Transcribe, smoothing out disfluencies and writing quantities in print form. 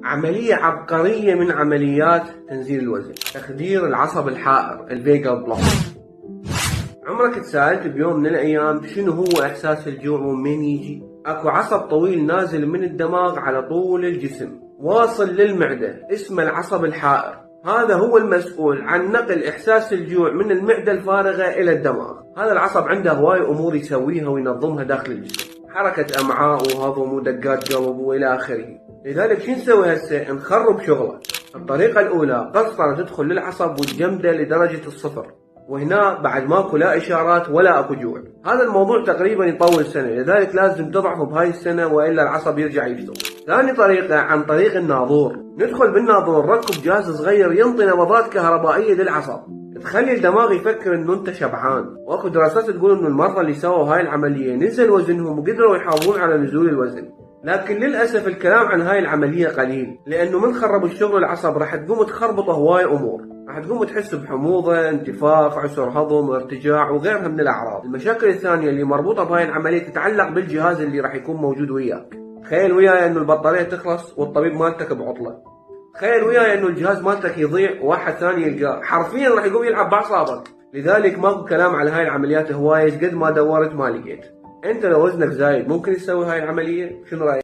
عملية عبقرية من عمليات تنزيل الوزن، تخدير العصب الحائر الفيجال بلوك. عمرك تساءلت بيوم من الأيام شنو هو إحساس الجوع ومن وين يجي؟ أكو عصب طويل نازل من الدماغ على طول الجسم واصل للمعدة اسمه العصب الحائر. هذا هو المسؤول عن نقل إحساس الجوع من المعدة الفارغة إلى الدماغ. هذا العصب عنده هواي أمور يسويها وينظمها داخل الجسم، حركة أمعاء وهضم ودقات قلب وإلى آخره. لذلك شو نسوي هسه؟ نخرب شغله. الطريقة الأولى قسطرة تدخل للعصب وتجمده لدرجة الصفر، وهنا بعد ماكو لا إشارات ولا أكو جوع. هذا الموضوع تقريبا يطول سنة، لذلك لازم تضعفه بهاي السنة وإلا العصب يرجع يشتغل. ثاني طريقة عن طريق الناظور. ندخل بالناظور نركب جهاز صغير ينطي نبضات كهربائية للعصب تخلي الدماغ يفكر انه انت شبعان. واكو دراسات تقول انه المرضى اللي سووا هاي العملية نزل وزنهم وقدروا يحافظون على نزول الوزن. لكن للأسف الكلام عن هاي العملية قليل، لأنه من خرب الشغل العصب راح تقوم تخربط هواي أمور. راح تقوم تحس بحموضة، انتفاخ، عسر هضم، ارتجاع وغيرها من الأعراض. المشاكل الثانية اللي مربوطة بهاي العملية تتعلق بالجهاز اللي راح يكون موجود وياك. تخيل وياي انه البطارية تخلص والطبيب مالتك بعطلة. تخيل وياي انه الجهاز مالتك يضيع وواحد ثاني يلقاه، حرفيا راح يقوم يلعب باعصابك. لذلك ماكو كلام على هاي العمليات هواي، قد ما دورت ما لقيت. انت لو وزنك زايد ممكن تسوي هاي العملية؟ شنو رأيك؟